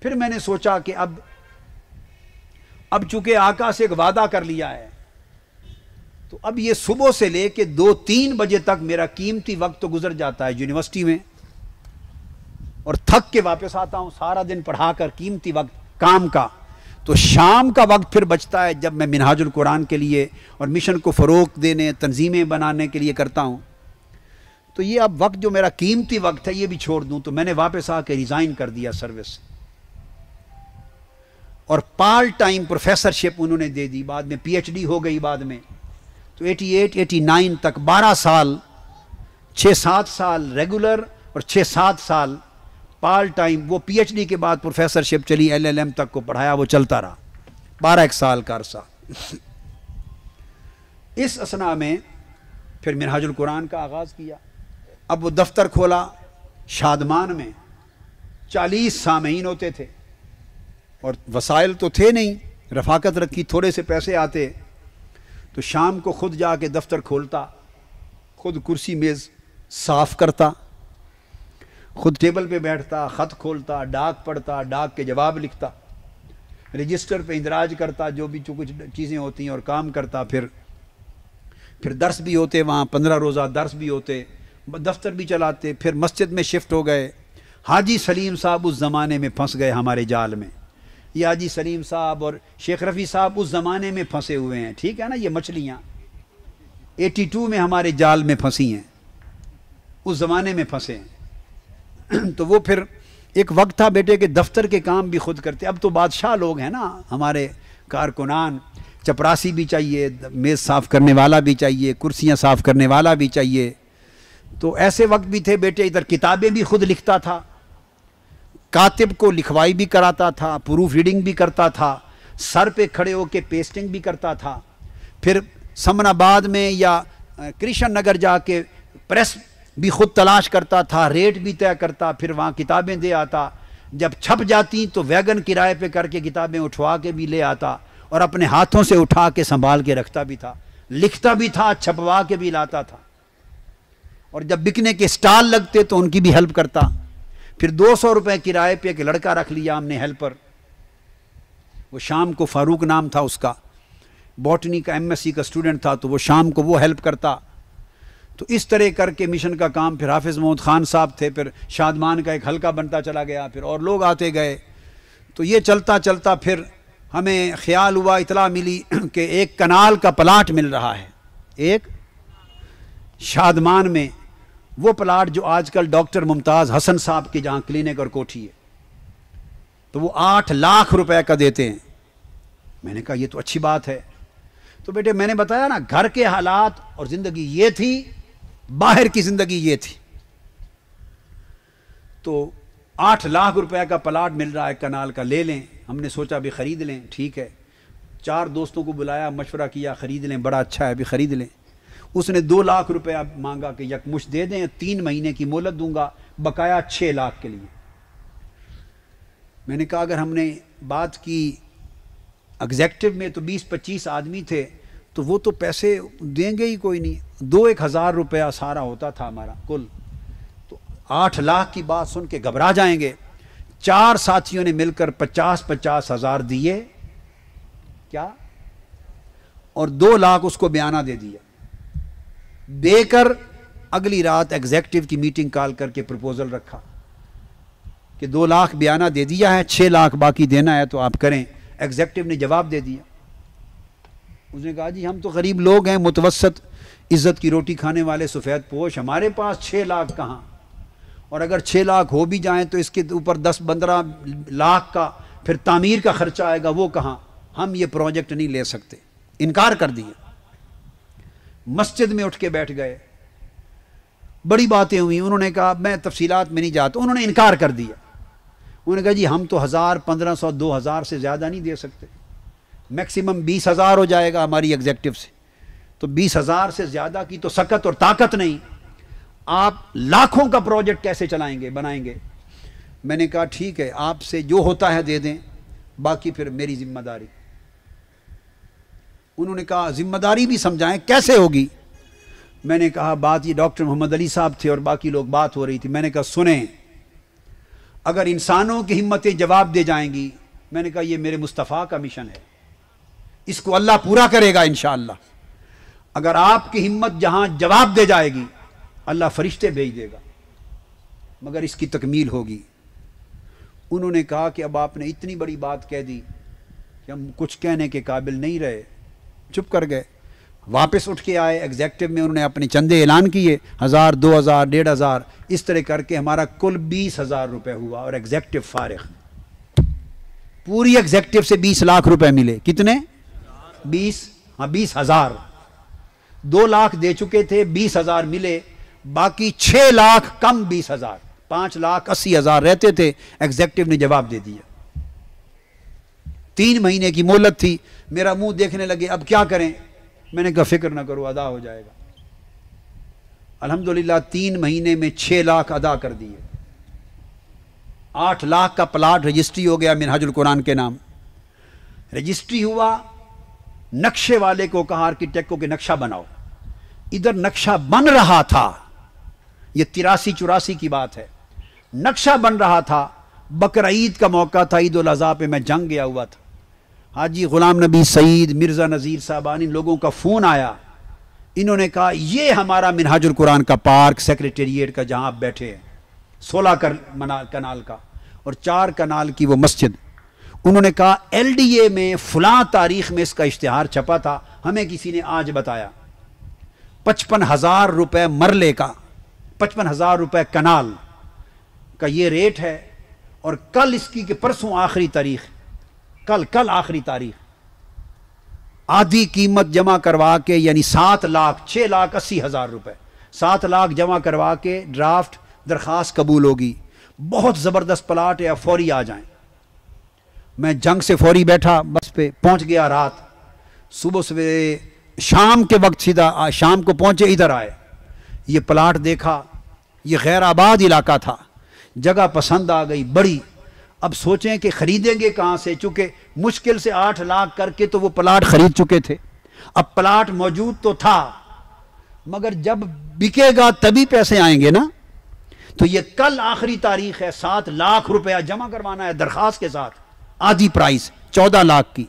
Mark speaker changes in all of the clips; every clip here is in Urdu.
Speaker 1: پھر میں نے سوچا کہ اب چونکہ آقا سے ایک وعدہ کر لیا ہے تو اب یہ صبح سے لے کے 2-3 بجے تک میرا قیمتی وقت تو گزر جاتا ہے یونیورسٹی میں، اور تھک کے واپس آتا ہوں سارا دن پڑھا کر، قیمتی وقت کام کا، تو شام کا وقت پھر بچتا ہے جب میں منہاج القرآن کے لیے اور مشن کو فروغ دینے، تنظیمیں بنانے کے لیے کرتا ہوں۔ تو یہ اب وقت جو میرا قیمتی وقت ہے یہ بھی چھوڑ دوں، تو میں نے واپس آ کے ریزائن کر دیا سروس سے، اور پارٹ ٹائم پروفیسرشپ انہوں نے دے دی، بعد میں پی ایچ ڈی ہو گئی بعد میں، تو 88-89 تک 12 سال، 6-7 سال ریگولر اور 6-7 سال پارٹ ٹائم، وہ پی ایچ ڈی کے بعد پروفیسرشپ چلی، LLM تک کو پڑھایا، وہ چلتا رہا 12 سال کا عرصہ۔ اس اثناء میں پھر منہاج القرآن کا آغاز کیا، اب وہ دفتر کھولا شادمان میں، 40 سامعین ہوتے تھے، اور وسائل تو تھے نہیں، رفاقت رکھی، تھوڑے سے پیسے آتے، تو شام کو خود جا کے دفتر کھولتا، خود کرسی میز صاف کرتا، خود ٹیبل پہ بیٹھتا، خط کھولتا، ڈاک پڑھتا، ڈاک کے جواب لکھتا، رجسٹر پہ اندراج کرتا، جو بھی کچھ چیزیں ہوتی ہیں، اور کام کرتا۔ پھر درس بھی ہوتے وہاں، 15 روزہ درس بھی ہوتے، دفتر بھی چلاتے۔ پھر مسجد میں شفٹ ہو گئے۔ حاجی سلیم صاحب اس زمانے میں پھنس گئے ہمارے جال میں، یہ حاجی سلیم صاحب اور شیخ رفیع صاحب اس زمانے میں پھنسے ہوئے ہیں، ٹھیک ہے نا، یہ مچھلیاں 82 میں ہمارے جال میں پھنسی ہیں، اس زمانے میں پھنسے ہیں۔ تو وہ پھر ایک وقت تھا بیٹے کہ دفتر کے کام بھی خود کرتے، اب تو بادشاہ لوگ ہیں نا ہمارے کارکنان، چپراسی بھی چاہیے، میز صاف کرنے والا بھی چاہیے، کرسیاں صاف کرنے والا بھی چاہیے۔ تو ایسے وقت بھی تھے بیٹے، ادھر کتابیں بھی خود لکھتا تھا، کاتب کو لکھوائی بھی کراتا تھا، پروف ریڈنگ بھی کرتا تھا، سر پہ کھڑے ہو کے پیسٹنگ بھی کرتا تھا، پھر سمن آباد میں یا کرشن نگر جا کے پریس بھی خود تلاش کرتا تھا، ریٹ بھی طے کرتا، پھر وہاں کتابیں دے آتا، جب چھپ جاتی تو ویگن کرائے پہ کر کے کتابیں اٹھوا کے بھی لے آتا، اور اپنے ہاتھوں سے اٹھا کے سنبھال کے رکھتا بھی تھا، لکھتا بھی تھا، چھپوا کے بھی لاتا تھا، اور جب بکنے کے سٹال لگتے تو ان کی بھی ہیلپ کرتا۔ پھر 200 روپے کرائے پہ ایک لڑکا رکھ لیا ہم نے ہیلپر، وہ شام کو فاروق نام تھا اس کا، باٹنی کا MSc کا اسٹوڈنٹ تھا، تو وہ شام کو وہ ہیلپ کرتا۔ تو اس طرح کر کے مشن کا کام، پھر حافظ محمود خان صاحب تھے، پھر شادمان کا ایک حلقہ بنتا چلا گیا، پھر اور لوگ آتے گئے، تو یہ چلتا چلتا پھر ہمیں خیال ہوا، اطلاع ملی کہ ایک کنال کا پلاٹ مل رہا ہے، ایک شادمان میں، وہ پلاٹ جو آج کل ڈاکٹر ممتاز حسن صاحب کی جہاں کلینک اور کوٹھی ہے، تو وہ 8 لاکھ روپے کا دیتے ہیں۔ میں نے کہا یہ تو اچھی بات ہے۔ تو بیٹے میں نے بتایا نا، گھر کے حالات اور زندگی یہ تھی، باہر کی زندگی یہ تھی۔ تو 8 لاکھ روپے کا پلاٹ مل رہا ہے کنال کا، لے لیں۔ ہم نے سوچا بھی خرید لیں، ٹھیک ہے۔ 4 دوستوں کو بلایا، مشورہ کیا، خرید لیں، بڑا اچھا ہے، بھی خرید لیں۔ اس نے 2 لاکھ روپے مانگا کہ یکمشت دے دیں، 3 مہینے کی مہلت دوں گا، بقایا 6 لاکھ کے لیے۔ میں نے کہا اگر ہم نے بات کی ایگزیکٹو میں تو 20-25 آدمی تھے، تو وہ تو پیسے دیں گے ہی کوئی نہیں، 2-1 ہزار روپیہ سارا ہوتا تھا ہمارا کل، تو 8 لاکھ کی بات سن کے گھبرا جائیں گے۔ 4 ساتھیوں نے مل کر 50-50 ہزار دیے، کیا، اور 2 لاکھ اس کو بیانہ دے دیا، دے کر اگلی رات ایگزیکٹو کی میٹنگ کال کر کے پروپوزل رکھا کہ 2 لاکھ بیانہ دے دیا ہے، 6 لاکھ باقی دینا ہے تو آپ کریں۔ ایگزیکٹو نے جواب دے دیا، اس نے کہا جی ہم تو غریب لوگ ہیں، متوسط عزت کی روٹی کھانے والے سفید پوش، ہمارے پاس 6 لاکھ کہاں، اور اگر 6 لاکھ ہو بھی جائیں تو اس کے اوپر 10-15 لاکھ کا پھر تعمیر کا خرچہ آئے گا، وہ کہاں، ہم یہ پروجیکٹ نہیں لے سکتے، انکار کر دیا۔ مسجد میں اٹھ کے بیٹھ گئے، بڑی باتیں ہوئی، انہوں نے کہا میں تفصیلات میں نہیں جاتا، انہوں نے انکار کر دیا۔ انہوں نے کہا جی ہم تو 1000, 1500, 2000 سے زیادہ نہیں دے سکتے، میکسیمم 20,000 ہو جائے گا ہماری ایگزیکٹو سے، تو 20,000 سے زیادہ کی تو سکت اور طاقت نہیں، آپ لاکھوں کا پروجیکٹ کیسے چلائیں گے، بنائیں گے۔ میں نے کہا ٹھیک ہے، آپ سے جو ہوتا ہے دے دیں، باقی پھر میری ذمہ داری۔ انہوں نے کہا ذمہ داری بھی سمجھائیں، کیسے ہوگی؟ میں نے کہا بات یہ ڈاکٹر محمد علی صاحب تھے اور باقی لوگ، بات ہو رہی تھی۔ میں نے کہا سنیں، اگر انسانوں کی ہمتیں جواب دے جائیں گی، میں نے کہا یہ میرے مصطفیٰ کا مشن ہے، اس کو اللہ پورا کرے گا انشاءاللہ۔ اگر آپ کی ہمت جہاں جواب دے جائے گی، اللہ فرشتے بھیج دے گا، مگر اس کی تکمیل ہوگی۔ انہوں نے کہا کہ اب آپ نے اتنی بڑی بات کہہ دی کہ ہم کچھ کہنے کے قابل نہیں رہے، چپ کر گئے۔ واپس اٹھ کے آئے ایگزیکٹو میں، انہوں نے اپنے چندے اعلان کیے، 1000 2000 1500 اس طرح کر کے ہمارا کل 20,000 روپے ہوا، اور ایگزیکٹو فارغ۔ پوری ایگزیکٹو سے 20 لاکھ روپے ملے۔ کتنے؟ 20,000۔ 2 لاکھ دے چکے تھے، 20,000 ملے، باقی 6 لاکھ کم 20,000، 5,80,000 رہتے تھے۔ ایگزیکٹو نے جواب دے دیا۔ 3 مہینے کی مہلت تھی۔ میرا منہ دیکھنے لگے اب کیا کریں؟ میں نے کہا فکر نہ کرو، ادا ہو جائے گا۔ الحمدللہ 3 مہینے میں 6 لاکھ ادا کر دیے۔ 8 لاکھ کا پلاٹ رجسٹری ہو گیا منہاج القرآن کے نام۔ رجسٹری ہوا، نقشے والے کو کہا آرکیٹیکٹ کو کہ نقشہ بناؤ۔ ادھر نقشہ بن رہا تھا، یہ 83-84 کی بات ہے، نقشہ بن رہا تھا۔ بقرعید کا موقع تھا، عید الاضحیٰ پہ میں جنگ گیا ہوا تھا۔ حاجی غلام نبی سعید، مرزا نذیر صاحبان، ان لوگوں کا فون آیا۔ انہوں نے کہا یہ ہمارا منہاج القرآن کا پارک سیکریٹریٹ کا جہاں آپ بیٹھے ہیں، 16 کنال کا اور 4 کنال کی وہ مسجد۔ انہوں نے کہا LDA میں فلاں تاریخ میں اس کا اشتہار چھپا تھا، ہمیں کسی نے آج بتایا 55,000 روپے مرلے کا، 55,000 روپے کنال کا یہ ریٹ ہے، اور کل اس کی کہ پرسوں آخری تاریخ، کل آخری تاریخ، آدھی قیمت جمع کروا کے، یعنی 6,80,000 روپے، 7 لاکھ جمع کروا کے ڈرافٹ درخواست قبول ہوگی۔ بہت زبردست پلاٹ ہے، فوری آ جائیں۔ میں جنگ سے فوری بیٹھا، بس پہ پہنچ گیا رات، صبح سویرے شام کے وقت سیدھا شام کو پہنچے، ادھر آئے، یہ پلاٹ دیکھا، یہ غیر آباد علاقہ تھا، جگہ پسند آ گئی بڑی۔ اب سوچیں کہ خریدیں گے کہاں سے، چونکہ مشکل سے 8 لاکھ کر کے تو وہ پلاٹ خرید چکے تھے۔ اب پلاٹ موجود تو تھا، مگر جب بکے گا تبھی پیسے آئیں گے نا۔ تو یہ کل آخری تاریخ ہے، 7 لاکھ روپیہ جمع کروانا ہے درخواست کے ساتھ، آدھی پرائس 14 لاکھ کی۔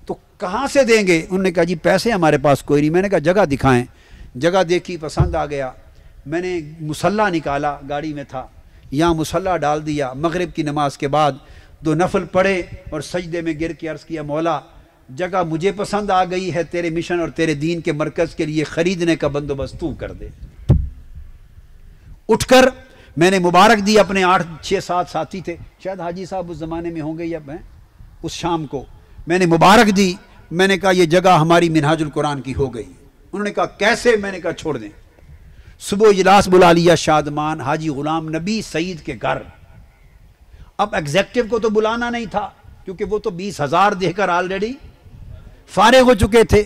Speaker 1: تو کہاں سے دیں گے؟ انہوں نے کہا جی پیسے ہمارے پاس کوئی نہیں۔ میں نے کہا جگہ دکھائیں۔ جگہ دیکھی، پسند آ گیا۔ میں نے مصلی نکالا، گاڑی میں تھا، یہاں مصلی ڈال دیا۔ مغرب کی نماز کے بعد 2 نفل پڑھے اور سجدے میں گر کے عرض کیا مولا جگہ مجھے پسند آ گئی ہے، تیرے مشن اور تیرے دین کے مرکز کے لیے خریدنے کا بندوبست تو کر دے۔ اٹھ کر میں نے مبارک دی، اپنے 8 6 7 ساتھی تھے، شاید حاجی صاحب اس زمانے میں ہوں گے یا اس شام کو میں نے مبارک دی۔ میں نے کہا یہ جگہ ہماری منہاج القرآن کی ہو گئی۔ انہوں نے کہا کیسے؟ میں نے کہا چھوڑ دیں۔ صبح اجلاس بلا لیا شادمان حاجی غلام نبی سعید کے گھر۔ اب ایگزیکٹو کو تو بلانا نہیں تھا، کیونکہ وہ تو 20,000 دے کر آلریڈی فارغ ہو چکے تھے۔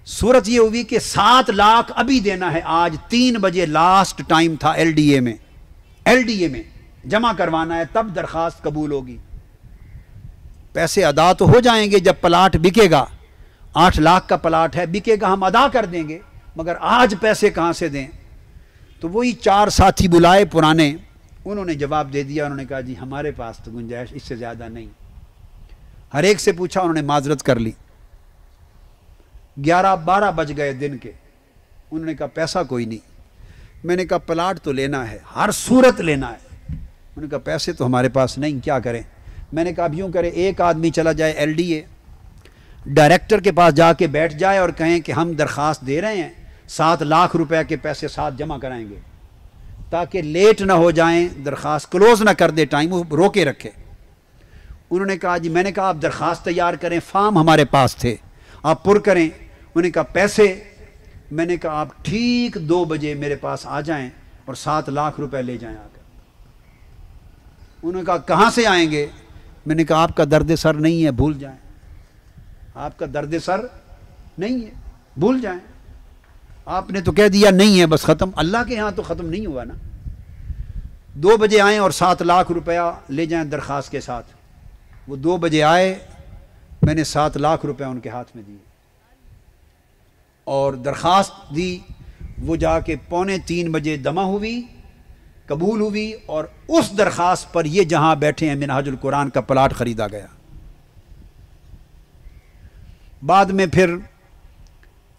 Speaker 1: صورت یہ ہوئی کہ 7 لاکھ ابھی دینا ہے، آج 3 بجے لاسٹ ٹائم تھا LDA میں جمع کروانا ہے، تب درخواست قبول ہوگی۔ پیسے ادا تو ہو جائیں گے جب پلاٹ بکے گا، 8 لاکھ کا پلاٹ ہے، بکے گا ہم ادا کر دیں گے، مگر آج پیسے کہاں سے دیں؟ تو وہی 4 ساتھی بلائے پرانے، انہوں نے جواب دے دیا۔ انہوں نے کہا جی ہمارے پاس تو گنجائش اس سے زیادہ نہیں۔ ہر ایک سے پوچھا، انہوں نے معذرت کر لی۔ 11-12 بج گئے دن کے۔ انہوں نے کہا پیسہ کوئی نہیں۔ میں نے کہا پلاٹ تو لینا ہے، ہر صورت لینا ہے۔ انہوں نے کہا پیسے تو ہمارے پاس نہیں، کیا کریں؟ میں نے کہا اب یوں کرے، ایک آدمی چلا جائے LDA ڈائریکٹر کے پاس جا کے بیٹھ جائے اور کہیں کہ ہم درخواست دے رہے ہیں، 7 لاکھ روپے کے پیسے ساتھ جمع کرائیں گے، تاکہ لیٹ نہ ہو جائیں، درخواست کلوز نہ کر دے ٹائم، وہ روکے رکھے۔ انہوں نے کہا جی، میں نے کہا آپ درخواست تیار کریں، فارم ہمارے پاس تھے، آپ پر کریں۔ انہوں نے کہا پیسے؟ میں نے کہا آپ ٹھیک 2 بجے میرے پاس آ جائیں اور 7 لاکھ روپے لے جائیں آ کر۔ انہوں نے کہا کہاں سے آئیں گے؟ میں نے کہا آپ کا درد سر نہیں ہے، بھول جائیں، آپ کا درد سر نہیں ہے، بھول جائیں، آپ نے تو کہہ دیا نہیں ہے، بس ختم۔ اللہ کے ہاں تو ختم نہیں ہوا نا۔ 2 بجے آئیں اور 7 لاکھ روپیہ لے جائیں درخواست کے ساتھ۔ وہ 2 بجے آئے، میں نے 7 لاکھ روپے ان کے ہاتھ میں دیے اور درخواست دی۔ وہ جا کے 2:45 بجے جمع ہوئی، قبول ہوئی اور اس درخواست پر یہ جہاں بیٹھے ہیں منہاج القرآن کا پلاٹ خریدا گیا۔ بعد میں پھر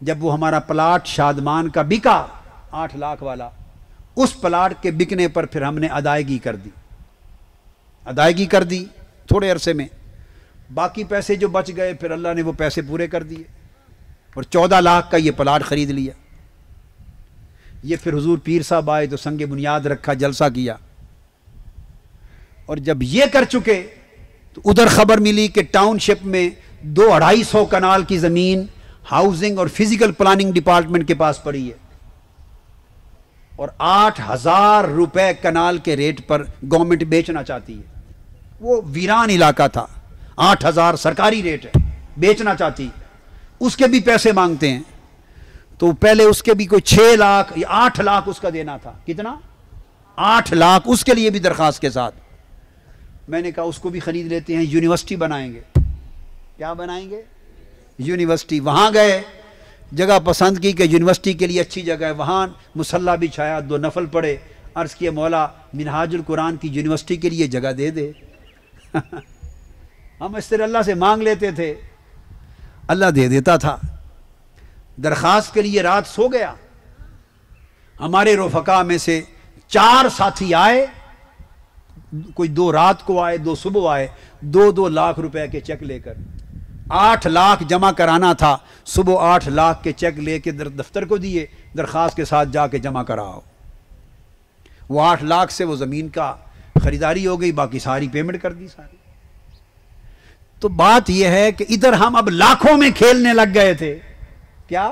Speaker 1: جب وہ ہمارا پلاٹ شادمان کا بکا 8 لاکھ والا، اس پلاٹ کے بکنے پر پھر ہم نے ادائیگی کر دی تھوڑے عرصے میں۔ باقی پیسے جو بچ گئے پھر اللہ نے وہ پیسے پورے کر دیے اور 14 لاکھ کا یہ پلاٹ خرید لیا۔ یہ پھر حضور پیر صاحب آئے تو سنگ بنیاد رکھا، جلسہ کیا، اور جب یہ کر چکے تو ادھر خبر ملی کہ ٹاؤن شپ میں 200-250 کنال کی زمین ہاؤسنگ اور فزیکل پلاننگ ڈپارٹمنٹ کے پاس پڑی ہے، اور 8,000 روپے کنال کے ریٹ پر گورنمنٹ بیچنا چاہتی ہے۔ وہ ویران علاقہ تھا، 8,000 سرکاری ریٹ ہے، بیچنا چاہتی، اس کے بھی پیسے مانگتے ہیں۔ تو پہلے اس کے بھی کوئی 6 لاکھ یا 8 لاکھ اس کا دینا تھا۔ کتنا؟ 8 لاکھ اس کے لیے بھی درخواست کے ساتھ۔ میں نے کہا اس کو بھی خرید لیتے ہیں، یونیورسٹی بنائیں گے۔ کیا بنائیں گے؟ یونیورسٹی۔ وہاں گئے، جگہ پسند کی کہ یونیورسٹی کے لیے اچھی جگہ ہے، وہاں مصلی بچھایا، 2 نفل پڑھے، عرض کیا مولا منہاج القرآن کی یونیورسٹی کے لیے جگہ دے دے۔ ہم اس طرح اللہ سے مانگ لیتے تھے، اللہ دے دیتا تھا۔ درخواست کے لیے رات سو گیا، ہمارے رفقا میں سے 4 ساتھی آئے، کوئی 2 رات کو آئے، 2 صبح آئے، 2-2 لاکھ روپے کے چیک لے کر۔ 8 لاکھ جمع کرانا تھا، صبح 8 لاکھ کے چیک لے کے دفتر کو دیے، درخواست کے ساتھ جا کے جمع کراؤ۔ وہ 8 لاکھ سے وہ زمین کا خریداری ہو گئی، باقی ساری پیمنٹ کر دی ساری۔ تو بات یہ ہے کہ ادھر ہم اب لاکھوں میں کھیلنے لگ گئے تھے۔ کیا؟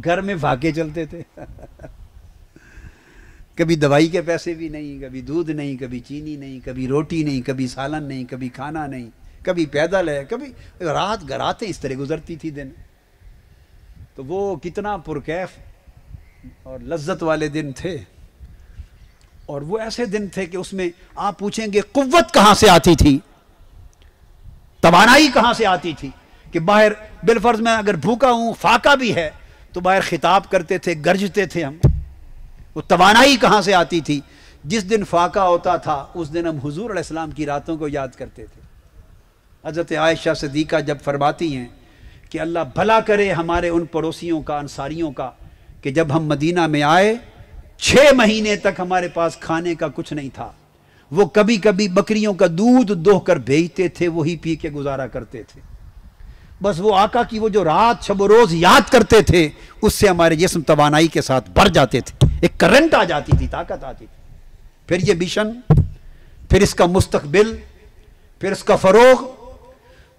Speaker 1: گھر میں فاقے چلتے تھے۔ کبھی دوائی کے پیسے بھی نہیں، کبھی دودھ نہیں، کبھی چینی نہیں، کبھی روٹی نہیں، کبھی سالن نہیں، کبھی کھانا نہیں، کبھی پیدل ہے، کبھی رات گراتے اس طرح گزرتی تھی دن۔ تو وہ کتنا پرکیف اور لذت والے دن تھے، اور وہ ایسے دن تھے کہ اس میں آپ پوچھیں گے قوت کہاں سے آتی تھی، توانائی کہاں سے آتی تھی کہ باہر بالفرض میں اگر بھوکا ہوں، فاقہ بھی ہے تو باہر خطاب کرتے تھے، گرجتے تھے ہم۔ وہ توانائی کہاں سے آتی تھی؟ جس دن فاقہ ہوتا تھا اس دن ہم حضور علیہ السلام کی راتوں کو یاد کرتے تھے۔ حضرت عائشہ صدیقہ جب فرماتی ہیں کہ اللہ بھلا کرے ہمارے ان پڑوسیوں کا، انصاریوں کا، کہ جب ہم مدینہ میں آئے 6 مہینے تک ہمارے پاس کھانے کا کچھ نہیں تھا، وہ کبھی کبھی بکریوں کا دودھ دوہ کر بھیجتے تھے، وہی پی کے گزارا کرتے تھے۔ بس وہ آقا کی وہ جو رات شب و روز یاد کرتے تھے، اس سے ہمارے جسم توانائی کے ساتھ بھر جاتے تھے، ایک کرنٹ آ جاتی تھی، طاقت آتی تھی۔ پھر یہ مشن، پھر اس کا مستقبل، پھر اس کا فروغ۔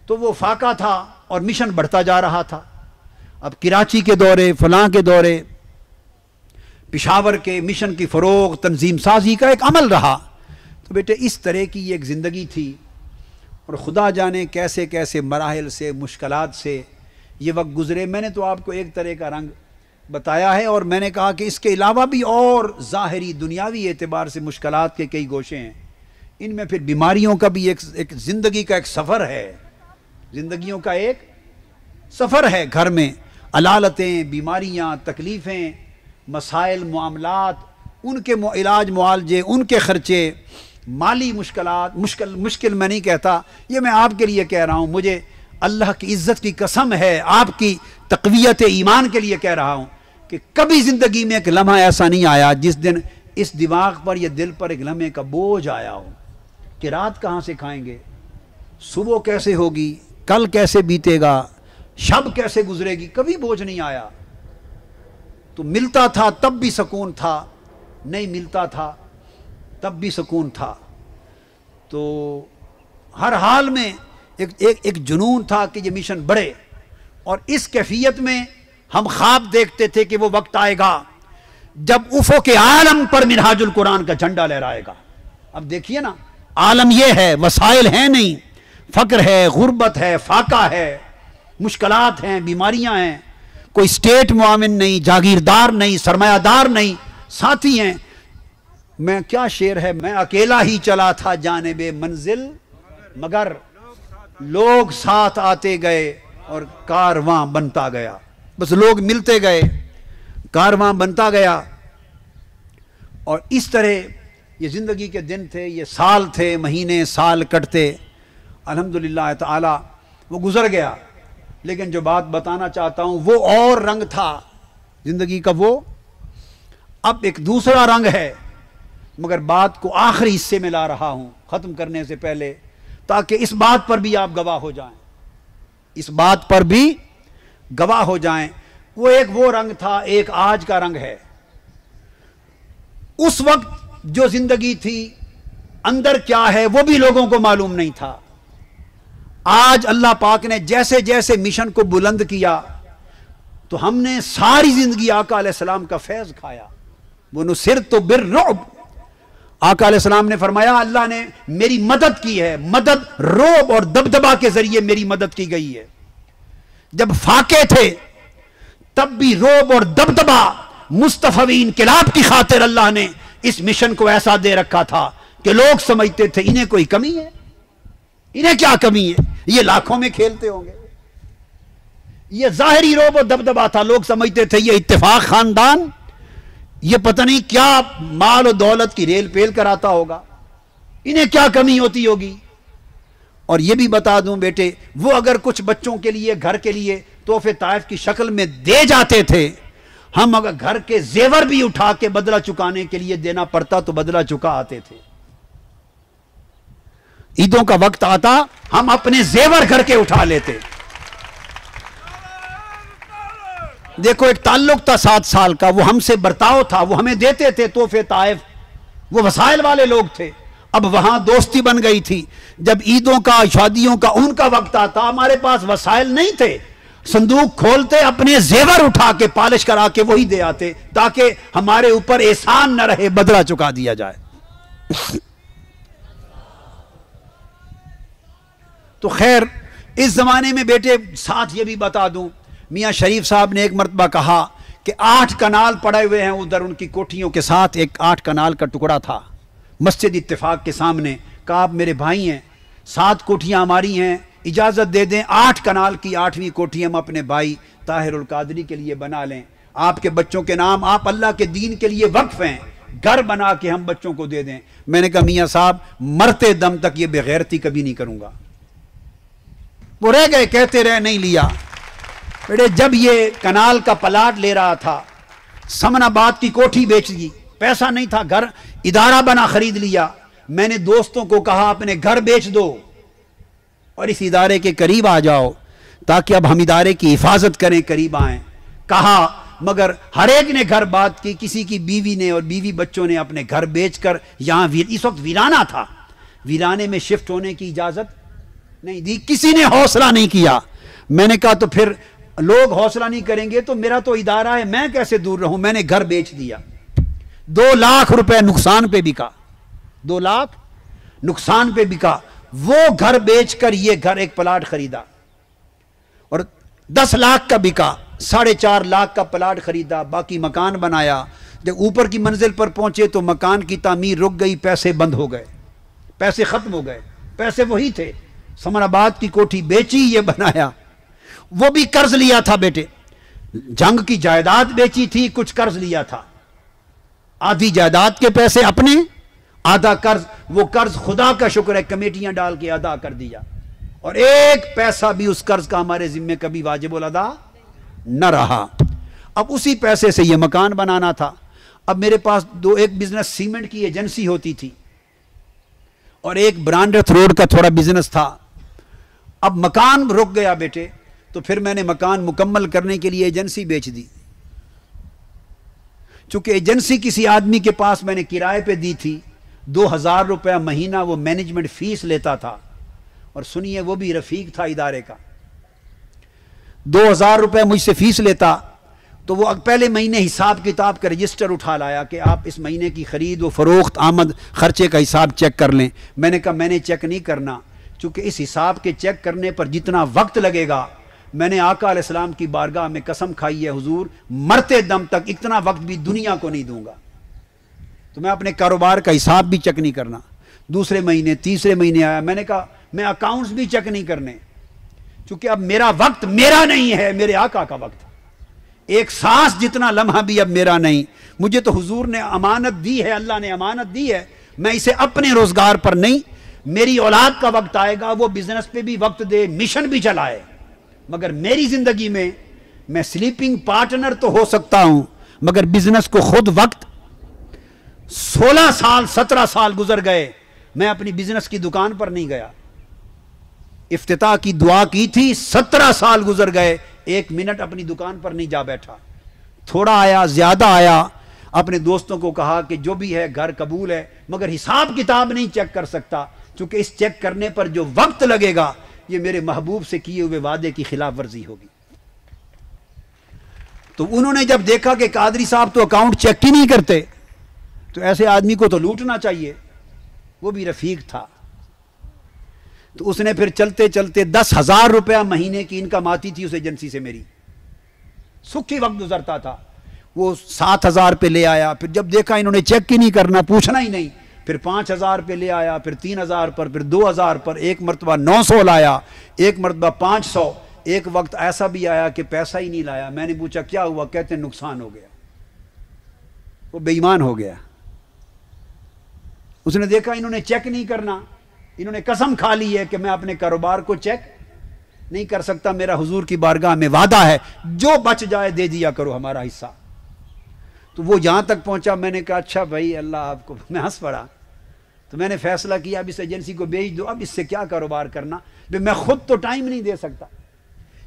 Speaker 1: تو وہ فاقہ تھا اور مشن بڑھتا جا رہا تھا۔ اب کراچی کے دورے، فلاں کے دورے، پشاور کے مشن کی فروغ، تنظیم سازی کا ایک عمل رہا۔ تو بیٹے اس طرح کی یہ ایک زندگی تھی، اور خدا جانے کیسے کیسے مراحل سے، مشکلات سے یہ وقت گزرے۔ میں نے تو آپ کو ایک طرح کا رنگ بتایا ہے، اور میں نے کہا کہ اس کے علاوہ بھی اور ظاہری دنیاوی اعتبار سے مشکلات کے کئی گوشے ہیں۔ ان میں پھر بیماریوں کا بھی ایک زندگی کا ایک سفر ہے، زندگیوں کا ایک سفر ہے۔ گھر میں علالتیں، بیماریاں، تکلیفیں، مسائل، معاملات، ان کے علاج معالجے، ان کے خرچے، مالی مشکلات، مشکل میں نہیں کہتا، یہ میں آپ کے لیے کہہ رہا ہوں، مجھے اللہ کی عزت کی قسم ہے، آپ کی تقویت ایمان کے لیے کہہ رہا ہوں کہ کبھی زندگی میں ایک لمحہ ایسا نہیں آیا جس دن اس دماغ پر یا دل پر ایک لمحے کا بوجھ آیا ہو کہ رات کہاں سے کھائیں گے، صبح کیسے ہوگی، کل کیسے بیتے گا، شب کیسے گزرے گی۔ کبھی بوجھ نہیں آیا۔ تو ملتا تھا تب بھی سکون تھا، نہیں ملتا تھا تب بھی سکون تھا۔ تو ہر حال میں ایک جنون تھا کہ یہ مشن بڑھے، اور اس کیفیت میں ہم خواب دیکھتے تھے کہ وہ وقت آئے گا جب افق عالم پر منہاج القرآن کا جھنڈا لہرائے گا۔ اب دیکھیے نا، عالم یہ ہے، وسائل ہیں نہیں، فقر ہے، غربت ہے، فاقہ ہے، مشکلات ہیں، بیماریاں ہیں، کوئی اسٹیٹ معاون نہیں، جاگیردار نہیں، سرمایہ دار نہیں، ساتھی ہیں۔ میں کیا شعر ہے، میں اکیلا ہی چلا تھا جانب منزل، مگر لوگ ساتھ آتے گئے اور کارواں بنتا گیا۔ بس لوگ ملتے گئے، کارواں بنتا گیا۔ اور اس طرح یہ زندگی کے دن تھے، یہ سال تھے، مہینے سال کٹتے، الحمدللہ تعالی وہ گزر گیا۔ لیکن جو بات بتانا چاہتا ہوں وہ اور رنگ تھا زندگی کا، وہ اب ایک دوسرا رنگ ہے، مگر بات کو آخری حصے میں لا رہا ہوں ختم کرنے سے پہلے، تاکہ اس بات پر بھی آپ گواہ ہو جائیں، اس بات پر بھی گواہ ہو جائیں۔ وہ رنگ تھا، ایک آج کا رنگ ہے۔ اس وقت جو زندگی تھی اندر کیا ہے وہ بھی لوگوں کو معلوم نہیں تھا۔ آج اللہ پاک نے جیسے جیسے مشن کو بلند کیا تو ہم نے ساری زندگی آقا علیہ السلام کا فیض کھایا۔ وَنُصِرْتُ بِالرُّعْبِ، آقا علیہ السلام نے فرمایا اللہ نے میری مدد کی ہے، مدد رعب اور دبدبا کے ذریعے میری مدد کی گئی ہے۔ جب فاقے تھے تب بھی رعب اور دبدبا مصطفی انقلاب کی خاطر اللہ نے اس مشن کو ایسا دے رکھا تھا کہ لوگ سمجھتے تھے انہیں کوئی کمی ہے، انہیں کیا کمی ہے، یہ لاکھوں میں کھیلتے ہوں گے۔ یہ ظاہری رعب اور دبدبا تھا، لوگ سمجھتے تھے یہ اتفاق خاندان، یہ پتہ نہیں کیا مال و دولت کی ریل پیل کراتا ہوگا، انہیں کیا کمی ہوتی ہوگی۔ اور یہ بھی بتا دوں بیٹے، وہ اگر کچھ بچوں کے لیے گھر کے لیے تحفے طائف کی شکل میں دے جاتے تھے، ہم اگر گھر کے زیور بھی اٹھا کے بدلہ چکانے کے لیے دینا پڑتا تو بدلہ چکا آتے تھے۔ عیدوں کا وقت آتا ہم اپنے زیور گھر کے اٹھا لیتے۔ دیکھو ایک تعلق تھا 7 سال کا، وہ ہم سے برتاؤ تھا، وہ ہمیں دیتے تھے تحفے طائف، وہ وسائل والے لوگ تھے۔ اب وہاں دوستی بن گئی تھی۔ جب عیدوں کا شادیوں کا ان کا وقت آتا ہمارے پاس وسائل نہیں تھے، صندوق کھولتے اپنے زیور اٹھا کے پالش کرا کے وہی دے آتے تاکہ ہمارے اوپر احسان نہ رہے، بدلہ چکا دیا جائے۔ تو خیر اس زمانے میں بیٹے ساتھ یہ بھی بتا دوں، میاں شریف صاحب نے ایک مرتبہ کہا کہ 8 کنال پڑے ہوئے ہیں ادھر ان کی کوٹھیوں کے ساتھ، ایک 8 کنال کا ٹکڑا تھا مسجد اتفاق کے سامنے۔ کہا آپ میرے بھائی ہیں، 7 کوٹھیاں ہماری ہیں، اجازت دے دیں 8 کنال کی 8ویں کوٹھی ہم اپنے بھائی طاہر القادری کے لیے بنا لیں، آپ کے بچوں کے نام، آپ اللہ کے دین کے لیے وقف ہیں، گھر بنا کے ہم بچوں کو دے دیں۔ میں نے کہا میاں صاحب مرتے دم تک یہ بغیرتی کبھی نہیں کروں گا۔ وہ رہ گئے، کہتے رہے، نہیں لیا۔ بیٹے جب یہ کنال کا پلاٹ لے رہا تھا، سمن آباد کی کوٹھی بیچ دی، پیسہ نہیں تھا، گھر ادارہ بنا خرید لیا۔ میں نے دوستوں کو کہا اپنے گھر بیچ دو اور اس ادارے کے قریب آ جاؤ تاکہ اب ہم ادارے کی حفاظت کریں، قریب آئیں۔ کہا مگر ہر ایک نے گھر بات کی، کسی کی بیوی نے اور بیوی بچوں نے اپنے گھر بیچ کر یہاں اس وقت ویرانہ تھا، ویرانے میں شفٹ ہونے کی اجازت نہیں دی، کسی نے حوصلہ نہیں کیا۔ میں نے کہا تو پھر لوگ حوصلہ نہیں کریں گے تو میرا تو ادارہ ہے، میں کیسے دور رہوں۔ میں نے گھر بیچ دیا، 2 لاکھ روپے نقصان پہ بکا، 2 لاکھ نقصان پہ بکا۔ وہ گھر بیچ کر یہ گھر ایک پلاٹ خریدا اور 10 لاکھ کا بکا، 4.5 لاکھ کا پلاٹ خریدا، باقی مکان بنایا۔ جب اوپر کی منزل پر پہنچے تو مکان کی تعمیر رک گئی، پیسے بند ہو گئے، پیسے ختم ہو گئے، پیسے وہی تھے، سمن آباد کی کوٹھی بیچی، یہ بنایا۔ وہ بھی قرض لیا تھا بیٹے، جنگ کی جائیداد بیچی تھی، کچھ قرض لیا تھا، آدھی جائیداد کے پیسے اپنے، آدھا قرض۔ وہ قرض خدا کا شکر ہے کمیٹیاں ڈال کے ادا کر دیا، اور ایک پیسہ بھی اس قرض کا ہمارے ذمے کبھی واجب الادا نہ رہا۔ اب اسی پیسے سے یہ مکان بنانا تھا۔ اب میرے پاس ایک بزنس سیمنٹ کی ایجنسی ہوتی تھی اور ایک برانڈت روڈ کا تھوڑا بزنس تھا۔ اب مکان رک گیا بیٹے، تو پھر میں نے مکان مکمل کرنے کے لیے ایجنسی بیچ دی۔ چونکہ ایجنسی کسی آدمی کے پاس میں نے کرائے پہ دی تھی، 2000 روپے مہینہ وہ مینجمنٹ فیس لیتا تھا، اور سنیے وہ بھی رفیق تھا ادارے کا، 2000 روپے مجھ سے فیس لیتا۔ تو وہ پہلے مہینے حساب کتاب کا رجسٹر اٹھا لایا کہ آپ اس مہینے کی خرید و فروخت آمد خرچے کا حساب چیک کر لیں۔ میں نے کہا میں نے چیک نہیں کرنا، چونکہ اس حساب کے چیک کرنے پر جتنا وقت لگے گا، میں نے آقا علیہ السلام کی بارگاہ میں قسم کھائی ہے حضور مرتے دم تک اتنا وقت بھی دنیا کو نہیں دوں گا، تو میں اپنے کاروبار کا حساب بھی چیک نہیں کرنا۔ دوسرے مہینے تیسرے مہینے آیا، میں نے کہا میں اکاؤنٹس بھی چیک نہیں کرنے، چونکہ اب میرا وقت میرا نہیں ہے، میرے آقا کا وقت ہے۔ ایک سانس جتنا لمحہ بھی اب میرا نہیں. مجھے تو حضور نے امانت دی ہے, اللہ نے امانت دی ہے, میں اسے اپنے روزگار پر نہیں, میری اولاد کا وقت آئے گا وہ بزنس پہ بھی وقت دے, مشن بھی چلائے, مگر میری زندگی میں سلیپنگ پارٹنر تو ہو سکتا ہوں, مگر بزنس کو خود وقت 16 سال 17 سال گزر گئے, میں اپنی بزنس کی دکان پر نہیں گیا. افتتاح کی دعا کی تھی, 17 سال گزر گئے, 1 منٹ اپنی دکان پر نہیں جا بیٹھا. تھوڑا آیا زیادہ آیا, اپنے دوستوں کو کہا کہ جو بھی ہے گھر قبول ہے, مگر حساب کتاب نہیں چیک کر سکتا, چونکہ اس چیک کرنے پر جو وقت لگے گا یہ میرے محبوب سے کیے ہوئے وعدے کی خلاف ورزی ہوگی. تو انہوں نے جب دیکھا کہ قادری صاحب تو اکاؤنٹ چیک ہی نہیں کرتے, تو ایسے آدمی کو تو لوٹنا چاہیے, وہ بھی رفیق تھا. تو اس نے پھر چلتے چلتے 10,000 روپیہ مہینے کی انکم آتی تھی اس ایجنسی سے, میری سکھی وقت گزرتا تھا, وہ 7,000 پہ لے آیا. پھر جب دیکھا انہوں نے چیک ہی نہیں کرنا, پوچھنا ہی نہیں, پھر 5,000 پہ لے آیا, پھر 3,000 پر, پھر 2,000 پر, ایک مرتبہ 900 لایا, ایک مرتبہ 500. ایک وقت ایسا بھی آیا کہ پیسہ ہی نہیں لایا. میں نے پوچھا کیا ہوا, کہتے ہیں نقصان ہو گیا. وہ بے ایمان ہو گیا. اس نے دیکھا انہوں نے چیک نہیں کرنا, انہوں نے قسم کھا لی ہے کہ میں اپنے کاروبار کو چیک نہیں کر سکتا, میرا حضور کی بارگاہ میں وعدہ ہے جو بچ جائے دے دیا کرو ہمارا حصہ. تو وہ یہاں تک پہنچا. میں نے کہا اچھا بھائی اللہ آپ کو, میں ہنس پڑا. تو میں نے فیصلہ کیا اب اس ایجنسی کو بیچ دو, اب اس سے کیا کاروبار کرنا, میں خود تو ٹائم نہیں دے سکتا.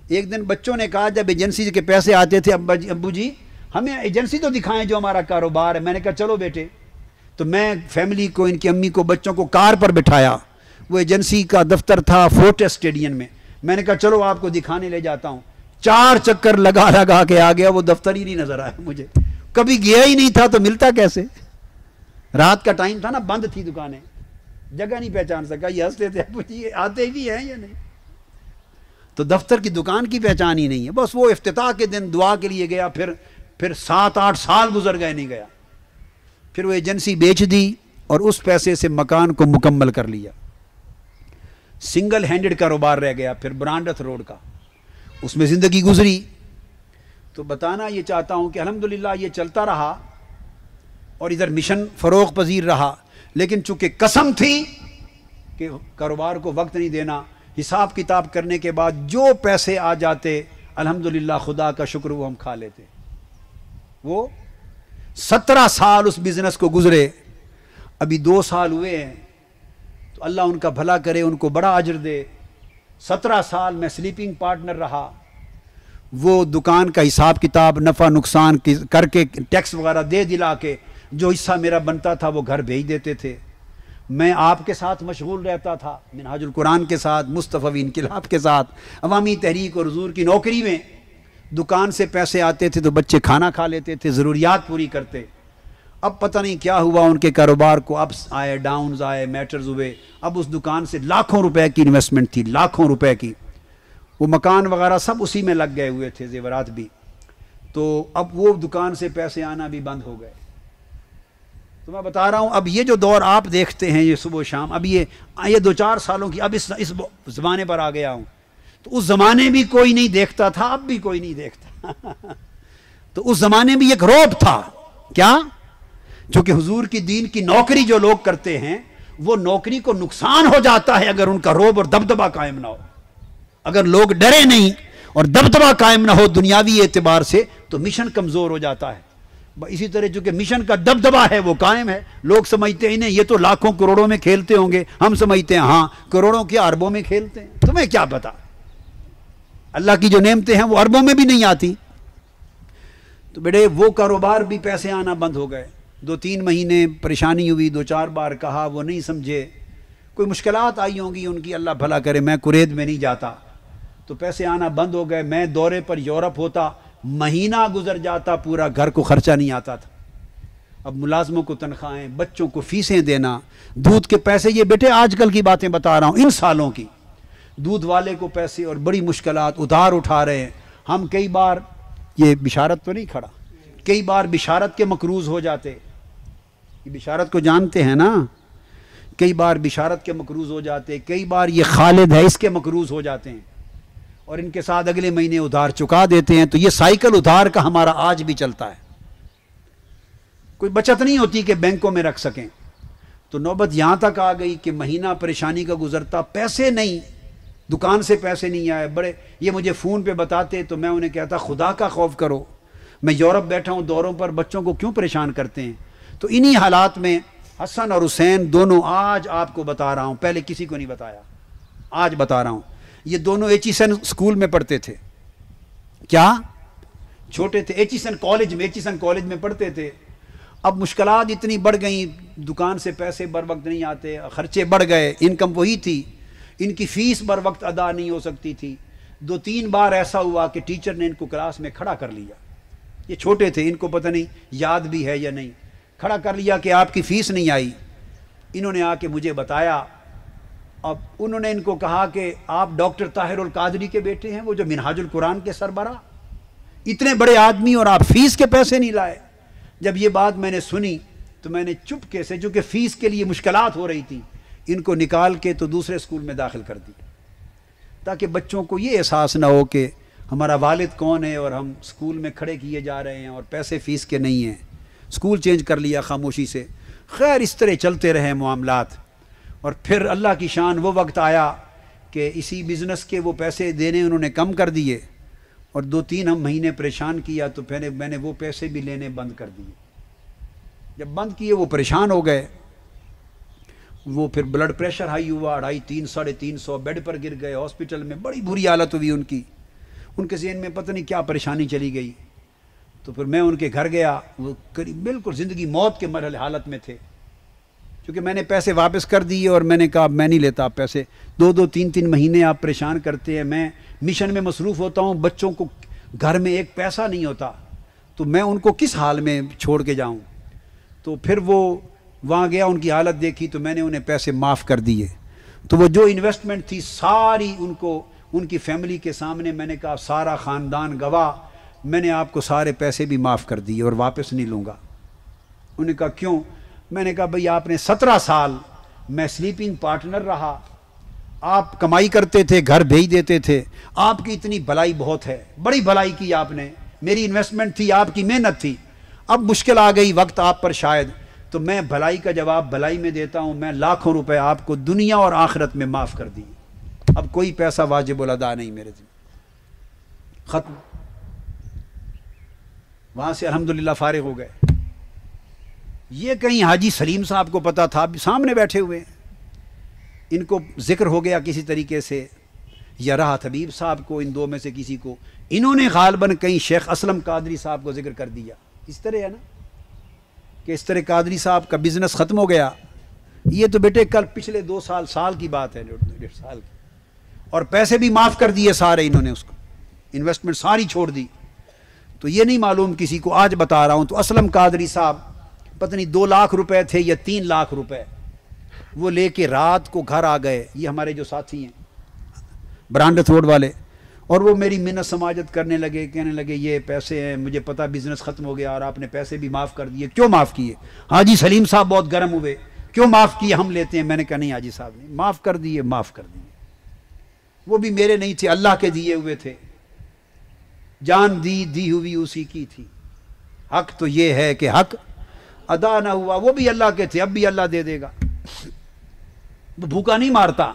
Speaker 1: ایک دن بچوں نے کہا جب ایجنسی کے پیسے آتے تھے, ابو جی ہمیں ایجنسی تو دکھائیں جو ہمارا کاروبار ہے. میں نے کہا چلو بیٹے. تو میں فیملی کو, ان کی امی کو, بچوں کو کار پر بٹھایا. وہ ایجنسی کا دفتر تھا فورٹ اسٹیڈیم میں. میں نے کہا چلو آپ کو دکھانے لے جاتا ہوں. 4 چکر لگا کے آ گیا, وہ دفتر ہی نہیں نظر آیا مجھے. کبھی گیا ہی نہیں تھا تو ملتا کیسے. رات کا ٹائم تھا نا, بند تھی دکانیں, جگہ نہیں پہچان سکا. یہ ہنستے تھے یہ آتے بھی ہیں یا نہیں. تو دفتر کی دکان کی پہچان ہی نہیں ہے. بس وہ افتتاح کے دن دعا کے لیے گیا, پھر 7-8 سال گزر گئے, نہیں گیا. پھر وہ ایجنسی بیچ دی اور اس پیسے سے مکان کو مکمل کر لیا. سنگل ہینڈڈ کاروبار رہ گیا. پھر برانڈتھ روڈ کا, اس میں زندگی گزری. تو بتانا یہ چاہتا ہوں کہ الحمدللہ یہ چلتا رہا اور ادھر مشن فروغ پذیر رہا. لیکن چونکہ قسم تھی کہ کاروبار کو وقت نہیں دینا, حساب کتاب کرنے کے بعد جو پیسے آ جاتے الحمدللہ خدا کا شکر وہ ہم کھا لیتے. وہ 17 سال اس بزنس کو گزرے, ابھی 2 سال ہوئے ہیں. تو اللہ ان کا بھلا کرے, ان کو بڑا اجر دے. 17 سال میں سلیپنگ پارٹنر رہا. وہ دکان کا حساب کتاب نفع نقصان کر کے ٹیکس وغیرہ دے دلا کے جو حصہ میرا بنتا تھا وہ گھر بھیج دیتے تھے. میں آپ کے ساتھ مشغول رہتا تھا, منہاج القرآن کے ساتھ, مصطفی انقلاب کے ساتھ, عوامی تحریک اور حضور کی نوکری میں. دکان سے پیسے آتے تھے تو بچے کھانا کھا لیتے تھے, ضروریات پوری کرتے. اب پتہ نہیں کیا ہوا ان کے کاروبار کو, اپس آئے ڈاؤنز آئے, میٹرز ہوئے. اب اس دکان سے لاکھوں روپے کی انویسٹمنٹ تھی, لاکھوں روپے کی. وہ مکان وغیرہ سب اسی میں لگ گئے ہوئے تھے, زیورات بھی. تو اب وہ دکان سے پیسے آنا بھی بند ہو گئے. تو میں بتا رہا ہوں اب یہ جو دور آپ دیکھتے ہیں یہ صبح و شام, اب یہ 2-4 سالوں کی, اب اس زمانے پر آ گیا ہوں. تو اس زمانے بھی کوئی نہیں دیکھتا تھا, اب بھی کوئی نہیں دیکھتا. تو اس زمانے میں ایک رعب تھا. کیا؟ چونکہ حضور کی دین کی نوکری جو لوگ کرتے ہیں وہ نوکری کو نقصان ہو جاتا ہے اگر ان کا رعب اور دبدبہ قائم نہ ہو. اگر لوگ ڈرے نہیں اور دبدبہ قائم نہ ہو دنیاوی اعتبار سے تو مشن کمزور ہو جاتا ہے. اسی طرح چونکہ مشن کا دبدبہ ہے وہ قائم ہے. لوگ سمجھتے ہیں یہ تو لاکھوں کروڑوں میں کھیلتے ہوں گے, ہم سمجھتے ہیں ہاں کروڑوں کے اربوں میں کھیلتے ہیں. تمہیں کیا پتا, اللہ کی جو نعمتیں ہیں وہ اربوں میں بھی نہیں آتی. تو بیٹے وہ کاروبار بھی پیسے آنا بند ہو گئے. 2-3 مہینے پریشانی ہوئی, 2-4 بار کہا, وہ نہیں سمجھے. کوئی مشکلات آئی ہوں گی ان کی, اللہ بھلا کرے. میں کوریت میں نہیں جاتا تو پیسے آنا بند ہو گئے. میں دورے پر یورپ ہوتا, مہینہ گزر جاتا پورا, گھر کو خرچہ نہیں آتا تھا. اب ملازموں کو تنخواہیں, بچوں کو فیسیں دینا, دودھ کے پیسے. یہ بیٹے آج کل کی باتیں بتا رہا ہوں, ان سالوں کی. دودھ والے کو پیسے اور بڑی مشکلات, ادھار اٹھا رہے ہیں ہم. کئی بار یہ بشارت تو نہیں کھڑا, کئی بار بشارت کے مقروض ہو جاتے. یہ بشارت کو جانتے ہیں نا, کئی بار بشارت کے مقروض ہو جاتے. کئی بار یہ خالد ہے اس کے مقروض ہو جاتے ہیں. اور ان کے ساتھ اگلے مہینے ادھار چکا دیتے ہیں. تو یہ سائیکل ادھار کا ہمارا آج بھی چلتا ہے. کوئی بچت نہیں ہوتی کہ بینکوں میں رکھ سکیں. تو نوبت یہاں تک آ گئی کہ مہینہ پریشانی کا گزرتا, پیسے نہیں, دکان سے پیسے نہیں آئے. بڑے یہ مجھے فون پہ بتاتے تو میں انہیں کہتا خدا کا خوف کرو, میں یورپ بیٹھا ہوں دوروں پر, بچوں کو کیوں پریشان کرتے ہیں. تو انہی حالات میں حسن اور حسین دونوں, آج آپ کو بتا رہا ہوں, پہلے کسی کو نہیں بتایا, آج بتا رہا ہوں, یہ دونوں ایچیسن اسکول میں پڑھتے تھے. کیا چھوٹے تھے, ایچیسن کالج میں پڑھتے تھے. اب مشکلات اتنی بڑھ گئیں, دکان سے پیسے بر وقت نہیں آتے, خرچے بڑھ گئے, انکم وہی تھی, ان کی فیس بر وقت ادا نہیں ہو سکتی تھی. 2-3 بار ایسا ہوا کہ ٹیچر نے ان کو کلاس میں کھڑا کر لیا. یہ چھوٹے تھے, ان کو پتہ نہیں یاد بھی ہے یا نہیں, کھڑا کر لیا کہ آپ کی فیس نہیں آئی. انہوں نے آ کے مجھے بتایا. اب انہوں نے ان کو کہا کہ آپ ڈاکٹر طاہر القادری کے بیٹے ہیں, وہ جو منہاج القرآن کے سربراہ, اتنے بڑے آدمی اور آپ فیس کے پیسے نہیں لائے. جب یہ بات میں نے سنی تو میں نے چپکے سے, جو کہ فیس کے لیے مشکلات ہو رہی تھی, ان کو نکال کے تو دوسرے اسکول میں داخل کر دی, تاکہ بچوں کو یہ احساس نہ ہو کہ ہمارا والد کون ہے اور ہم اسکول میں کھڑے کیے جا رہے ہیں اور پیسے فیس کے نہیں ہیں. اسکول چینج کر لیا خاموشی سے. خیر اس طرح چلتے رہے معاملات. اور پھر اللہ کی شان وہ وقت آیا کہ اسی بزنس کے وہ پیسے دینے انہوں نے کم کر دیے, اور 2-3 مہینے پریشان کیا. تو پھر میں نے وہ پیسے بھی لینے بند کر دیے. جب بند کیے وہ پریشان ہو گئے. وہ پھر بلڈ پریشر ہائی ہوا, 250-350 بیڈ پر گر گئے ہاسپٹل میں, بڑی بری حالت ہوئی ان کی. ان کے ذہن میں پتہ نہیں کیا پریشانی چلی گئی. تو پھر میں ان کے گھر گیا, وہ قریب بالکل زندگی موت کے مرحلے حالت میں تھے, کیونکہ میں نے پیسے واپس کر دیے. اور میں نے کہا میں نہیں لیتا آپ پیسے, 2-3 مہینے آپ پریشان کرتے ہیں, میں مشن میں مصروف ہوتا ہوں, بچوں کو گھر میں ایک پیسہ نہیں ہوتا, تو میں ان کو کس حال میں چھوڑ کے جاؤں. تو پھر وہ وہاں گیا, ان کی حالت دیکھی, تو میں نے انہیں پیسے معاف کر دیے. تو وہ جو انویسٹمنٹ تھی ساری ان کو, ان کی فیملی کے سامنے میں نے کہا سارا خاندان گواہ, میں نے آپ کو سارے پیسے بھی معاف کر دیے اور واپس نہیں لوں گا. انہوں نے کہا کیوں؟ میں نے کہا بھئی آپ نے 17 سال میں سلیپنگ پارٹنر رہا, آپ کمائی کرتے تھے, گھر بھیج دیتے تھے, آپ کی اتنی بھلائی بہت ہے, بڑی بھلائی کی آپ نے, میری انویسٹمنٹ تھی, آپ کی محنت تھی. اب مشکل آ گئی وقت آپ پر شاید, تو میں بھلائی کا جواب بھلائی میں دیتا ہوں. میں لاکھوں روپے آپ کو دنیا اور آخرت میں معاف کر دی. اب کوئی پیسہ واجب الادا نہیں میرے ذمہ. ختم. وہاں سے الحمدللہ فارغ ہو گئے. یہ کہیں حاجی سلیم صاحب کو پتا تھا, سامنے بیٹھے ہوئے, ان کو ذکر ہو گیا کسی طریقے سے, یا راحت حبیب صاحب کو, ان دو میں سے کسی کو, انہوں نے غالباً کہیں شیخ اسلم قادری صاحب کو ذکر کر دیا. اس طرح ہے نا کہ اس طرح قادری صاحب کا بزنس ختم ہو گیا. یہ تو بیٹے کل پچھلے 2 سال کی بات ہے, 1.5 سال کی, اور پیسے بھی معاف کر دیے سارے انہوں نے, اس کو انویسٹمنٹ ساری چھوڑ دی. تو یہ نہیں معلوم کسی کو, آج بتا رہا ہوں. تو اسلم قادری صاحب پتہ نہیں 2 لاکھ روپے تھے یا 3 لاکھ روپے, وہ لے کے رات کو گھر آ گئے. یہ ہمارے جو ساتھی ہیں برانڈت روڈ والے, اور وہ میری منت سماجت کرنے لگے, کہنے لگے یہ پیسے ہیں, مجھے پتا بزنس ختم ہو گیا اور آپ نے پیسے بھی معاف کر دیے. کیوں معاف کیے؟ حاجی سلیم صاحب بہت گرم ہوئے, کیوں معاف کیے, ہم لیتے ہیں. میں نے کہا نہیں حاجی صاحب نہیں, معاف کر دیے, معاف کر دیے. وہ بھی میرے نہیں تھے, اللہ کے دیے ہوئے تھے. جان دی ہوئی اسی کی تھی. حق تو یہ ہے کہ حق ادا نہ ہوا, وہ بھی اللہ کے تھے, اب بھی اللہ دے دے گا, وہ بھوکا نہیں مارتا.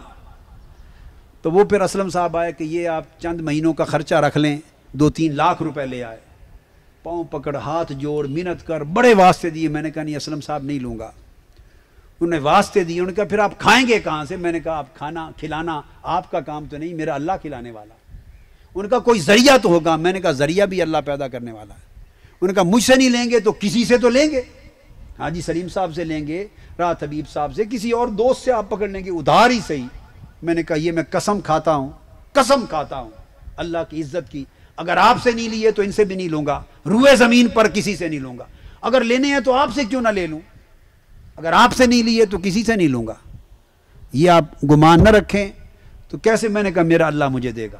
Speaker 1: تو وہ پھر اسلم صاحب آئے کہ یہ آپ چند مہینوں کا خرچہ رکھ لیں. 2-3 لاکھ روپے لے آئے, پاؤں پکڑ, ہاتھ جوڑ, منت کر, بڑے واسطے دیے. میں نے کہا نہیں اسلم صاحب نہیں لوں گا. انہوں نے واسطے دیے. انہوں نے کہا پھر آپ کھائیں گے کہاں سے؟ میں نے کہا آپ کھانا کھلانا آپ کا کام تو نہیں, میرا اللہ کھلانے والا. ان کا کوئی ذریعہ تو ہوگا. میں نے کہا ذریعہ بھی اللہ پیدا کرنے والا ہے. انہوں نے کہا مجھ سے نہیں لیں گے تو کسی سے تو لیں گے, حاجی سلیم صاحب سے لیں گے, راحت حبیب صاحب سے, کسی اور دوست سے آپ پکڑ لیں گے, ادھار ہی صحیح. میں نے کہا یہ میں قسم کھاتا ہوں, قسم کھاتا ہوں اللہ کی عزت کی, اگر آپ سے نہیں لیے تو ان سے بھی نہیں لوں گا, روئے زمین پر کسی سے نہیں لوں گا. اگر لینے ہیں تو آپ سے کیوں نہ لے لوں, اگر آپ سے نہیں لیے تو کسی سے نہیں لوں گا. یہ آپ گمان نہ رکھیں. تو کیسے؟ میں نے کہا میرا اللہ مجھے دے گا.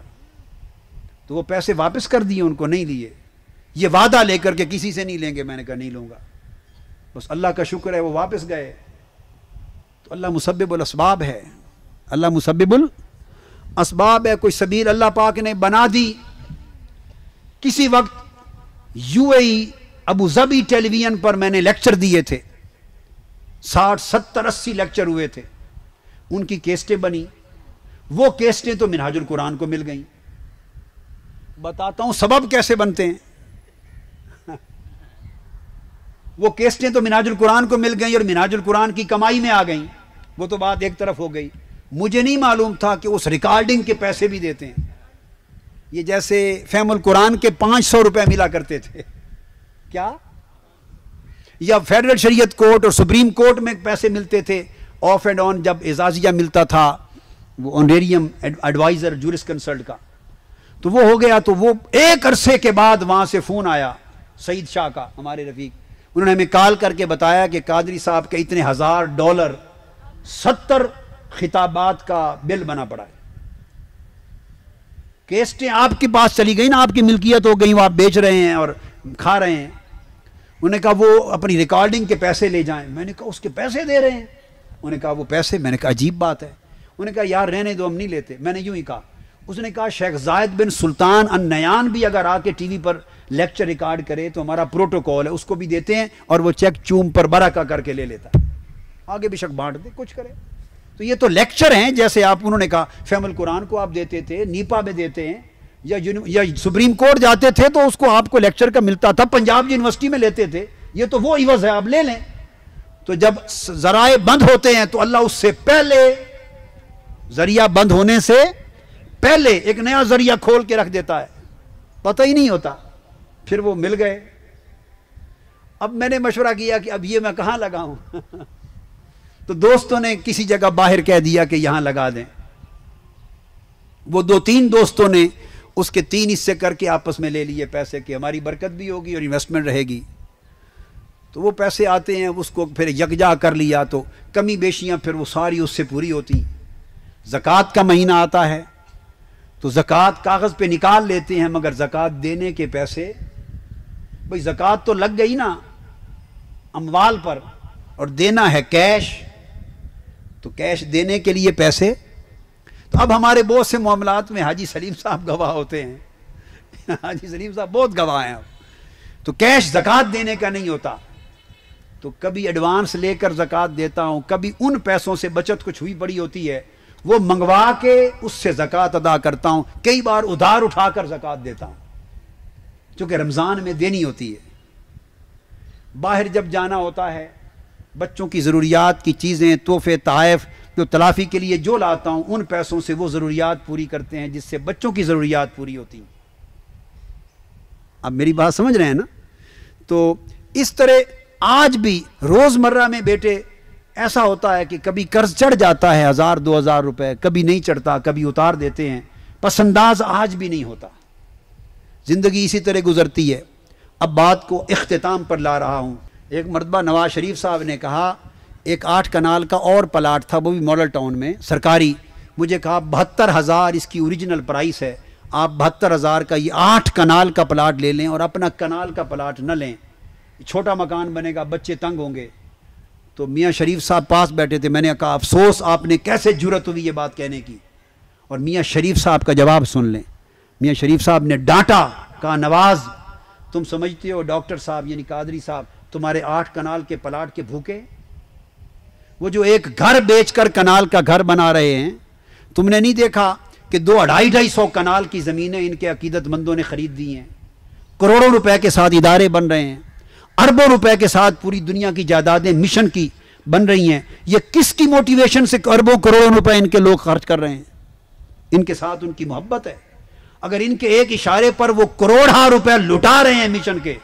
Speaker 1: تو وہ پیسے واپس کر دیے, ان کو نہیں لیے. یہ وعدہ لے کر کے کسی سے نہیں لیں گے. میں نے کہا نہیں لوں گا. بس اللہ کا شکر ہے وہ واپس گئے. تو اللہ مسبب الاسباب ہے, اللہ مسبب اسباب ہے، کوئی سبیل اللہ پاک نے بنا دی. کسی وقت UAE ابو ظبی ٹیلی ویژن پر میں نے لیکچر دیے تھے، 60 70 80 لیکچر ہوئے تھے، ان کی کیسٹیں بنی. وہ کیسٹیں تو منہاج القرآن کو مل گئیں. بتاتا ہوں سبب کیسے بنتے ہیں. وہ کیسٹیں تو منہاج القرآن کو مل گئیں اور منہاج القرآن کی کمائی میں آ گئیں. وہ تو بات ایک طرف ہو گئی. مجھے نہیں معلوم تھا کہ اس ریکارڈنگ کے پیسے بھی دیتے ہیں. یہ جیسے فہم القرآن کے 500 روپے ملا کرتے تھے کیا، یا فیڈرل شریعت کورٹ اور سپریم کورٹ میں پیسے ملتے تھے آف اینڈ آن. جب اعزازیہ ملتا تھا وہ آنریریم ایڈوائزر جورس کنسلٹ کا، تو وہ ہو گیا. تو وہ ایک عرصے کے بعد وہاں سے فون آیا سعید شاہ کا، ہمارے رفیق. انہوں نے ہمیں کال کر کے بتایا کہ قادری صاحب کے اتنے $1000 70 خطابات کا بل بنا پڑا ہے. کیسٹیں آپ کے پاس چلی گئی نا، آپ کی ملکیت ہو گئی، وہ آپ بیچ رہے ہیں اور کھا رہے ہیں. انہوں نے کہا وہ اپنی ریکارڈنگ کے پیسے لے جائیں. میں نے کہا اس کے پیسے دے رہے ہیں؟ انہوں نے کہا وہ پیسے. میں نے کہا عجیب بات ہے. انہوں نے کہا یار رہنے دو، ہم نہیں لیتے. میں نے یوں ہی کہا. اس نے کہا شیخ زائد بن سلطان النیان بھی اگر آ کے ٹی وی پر لیکچر ریکارڈ کرے تو ہمارا پروٹوکول ہے، اس کو بھی دیتے ہیں اور وہ چیک چوم پر برکہ کر کے لے لیتا ہے. آگے بھی شک بانٹ دے، کچھ کرے. تو یہ تو لیکچر ہیں. جیسے آپ انہوں نے کہا فہم القرآن کو آپ دیتے تھے، نیپا میں دیتے ہیں، یا سپریم کورٹ جاتے تھے تو اس کو آپ کو لیکچر کا ملتا تھا، پنجاب یونیورسٹی میں لیتے تھے. یہ تو وہ عوض ہے، آپ لے لیں. تو جب ذرائع بند ہوتے ہیں تو اللہ اس سے پہلے، ذریعہ بند ہونے سے پہلے ایک نیا ذریعہ کھول کے رکھ دیتا ہے، پتہ ہی نہیں ہوتا. پھر وہ مل گئے. اب میں نے مشورہ کیا کہ اب یہ میں کہاں لگاؤں. تو دوستوں نے کسی جگہ باہر کہہ دیا کہ یہاں لگا دیں. وہ 2-3 دوستوں نے اس کے 3 حصے کر کے آپس میں لے لیے پیسے، کہ ہماری برکت بھی ہوگی اور انویسٹمنٹ رہے گی. تو وہ پیسے آتے ہیں، اس کو پھر یکجا کر لیا تو کمی بیشیاں پھر وہ ساری اس سے پوری ہوتی. زکوٰۃ کا مہینہ آتا ہے تو زکوٰۃ کاغذ پہ نکال لیتے ہیں، مگر زکوٰۃ دینے کے پیسے، بھئی زکوٰۃ تو لگ گئی نا اموال پر، اور دینا ہے کیش، تو کیش دینے کے لیے پیسے. تو اب ہمارے بہت سے معاملات میں حاجی سلیم صاحب گواہ ہوتے ہیں. حاجی سلیم صاحب بہت گواہ ہیں. اب تو کیش زکوٰۃ دینے کا نہیں ہوتا. تو کبھی ایڈوانس لے کر زکوٰۃ دیتا ہوں، کبھی ان پیسوں سے بچت کچھ ہوئی پڑی ہوتی ہے وہ منگوا کے اس سے زکوٰۃ ادا کرتا ہوں. کئی بار ادھار اٹھا کر زکوٰۃ دیتا ہوں چونکہ رمضان میں دینی ہوتی ہے. باہر جب جانا ہوتا ہے، بچوں کی ضروریات کی چیزیں، تحفے، تحائف جو تلافی کے لیے جو لاتا ہوں، ان پیسوں سے وہ ضروریات پوری کرتے ہیں جس سے بچوں کی ضروریات پوری ہوتی ہیں. اب میری بات سمجھ رہے ہیں نا. تو اس طرح آج بھی روزمرہ میں بیٹے ایسا ہوتا ہے کہ کبھی قرض چڑھ جاتا ہے 1000-2000 روپے، کبھی نہیں چڑھتا، کبھی اتار دیتے ہیں. پس انداز آج بھی نہیں ہوتا. زندگی اسی طرح گزرتی ہے. اب بات کو اختتام پر لا رہا ہوں. ایک مرتبہ نواز شریف صاحب نے کہا، ایک 8 کنال کا اور پلاٹ تھا، وہ بھی ماڈل ٹاؤن میں سرکاری. مجھے کہا 72,000 اس کی اوریجنل پرائس ہے، آپ 72,000 کا یہ 8 کنال کا پلاٹ لے لیں اور اپنا کنال کا پلاٹ نہ لیں، چھوٹا مکان بنے گا، بچے تنگ ہوں گے. تو میاں شریف صاحب پاس بیٹھے تھے. میں نے کہا افسوس آپ نے کیسے جرأت ہوئی یہ بات کہنے کی. اور میاں شریف صاحب کا جواب سن لیں. میاں شریف صاحب نے ڈانٹا، کہا نواز تم سمجھتے ہو ڈاکٹر صاحب یعنی قادری صاحب تمہارے 8 کنال کے پلاٹ کے بھوکے؟ وہ جو ایک گھر بیچ کر کنال کا گھر بنا رہے ہیں، تم نے نہیں دیکھا کہ 200-250 کنال کی زمینیں ان کے عقیدت مندوں نے خرید دی ہیں، کروڑوں روپے کے ساتھ ادارے بن رہے ہیں، اربوں روپے کے ساتھ پوری دنیا کی جائیدادیں مشن کی بن رہی ہیں. یہ کس کی موٹیویشن سے اربوں کروڑوں روپے ان کے لوگ خرچ کر رہے ہیں؟ ان کے ساتھ ان کی محبت ہے. اگر ان کے ایک اشارے پر وہ کروڑہ روپے لٹا رہے ہیں مشن کے،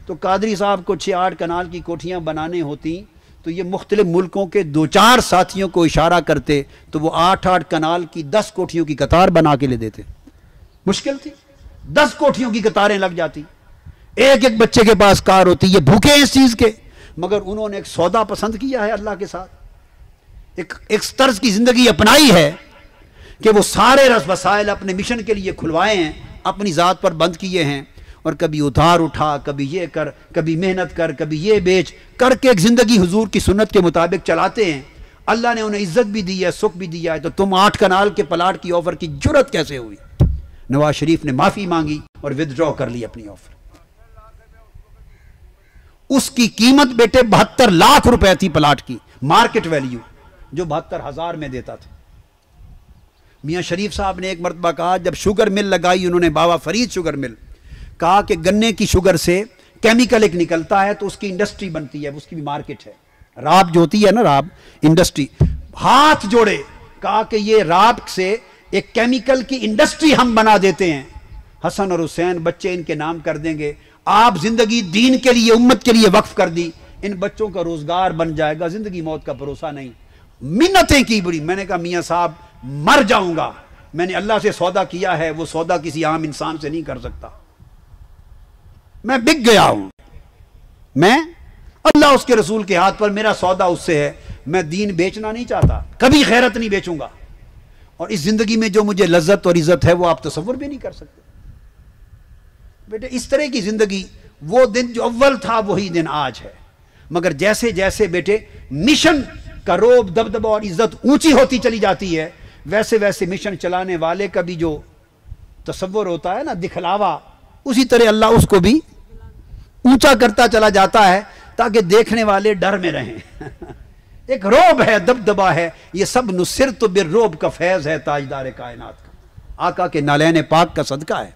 Speaker 1: تو قادری صاحب کو 6-8 کنال کی کوٹھیاں بنانے ہوتی تو یہ مختلف ملکوں کے 2-4 ساتھیوں کو اشارہ کرتے تو وہ 8-8 کنال کی 10 کوٹھیوں کی قطار بنا کے لے دیتے. مشکل تھی، 10 کوٹھیوں کی قطاریں لگ جاتی، ایک ایک بچے کے پاس کار ہوتی. یہ بھوکے ہیں اس چیز کے، مگر انہوں نے ایک سودا پسند کیا ہے اللہ کے ساتھ، ایک طرز کی زندگی اپنائی ہے کہ وہ سارے رس وسائل اپنے مشن کے لیے کھلوائے ہیں، اپنی ذات پر بند کیے ہیں. اور کبھی ادھار اٹھا، کبھی یہ کر، کبھی محنت کر، کبھی یہ بیچ کر کے ایک زندگی حضور کی سنت کے مطابق چلاتے ہیں. اللہ نے انہیں عزت بھی دی ہے، سکھ بھی دیا ہے، تو تم 8 کنال کے پلاٹ کی آفر کی جرت کیسے ہوئی؟ نواز شریف نے معافی مانگی اور ودڈرا کر لی اپنی آفر۔ اس کی قیمت بیٹے 72 لاکھ روپے تھی پلاٹ کی مارکیٹ ویلیو، جو 72,000 میں دیتا تھا۔ میاں شریف صاحب نے ایک مرتبہ کہا، جب شوگر مل لگائی انہوں نے، بابا فرید شوگر مل، کہا کہ گنے کی شوگر سے کیمیکل ایک نکلتا ہے تو اس کی انڈسٹری بنتی ہے، اس کی بھی مارکیٹ ہے، راب جو ہوتی ہے نا، راب انڈسٹری۔ ہاتھ جوڑے، کہا کہ یہ راب سے ایک کیمیکل کی انڈسٹری ہم بنا دیتے ہیں، حسن اور حسین بچے ان کے نام کر دیں گے، آپ زندگی دین کے لیے امت کے لیے وقف کر دی، ان بچوں کا روزگار بن جائے گا، زندگی موت کا بھروسہ نہیں۔ منتیں کی بڑی، میں نے کہا میاں صاحب مر جاؤں گا، میں نے اللہ سے سودا کیا ہے، وہ سودا کسی عام انسان سے نہیں کر سکتا، میں بک گیا ہوں، میں اللہ اس کے رسول کے ہاتھ پر، میرا سودا اس سے ہے، میں دین بیچنا نہیں چاہتا، کبھی غیرت نہیں بیچوں گا، اور اس زندگی میں جو مجھے لذت اور عزت ہے وہ آپ تصور بھی نہیں کر سکتے۔ بیٹے اس طرح کی زندگی، وہ دن جو اول تھا وہی دن آج ہے، مگر جیسے جیسے بیٹے مشن کا روب، دبدبہ اور عزت اونچی ہوتی چلی جاتی ہے، ویسے ویسے مشن چلانے والے کا بھی جو تصور ہوتا ہے نا، دکھلاوا، اسی طرح اللہ اس کو بھی اونچا کرتا چلا جاتا ہے تاکہ دیکھنے والے ڈر میں رہیں۔ ایک روب ہے، دبدبہ ہے، یہ سب نصرت بالرعب کا فیض ہے تاجدار کائنات کا، آقا کے نالین پاک کا صدقہ ہے۔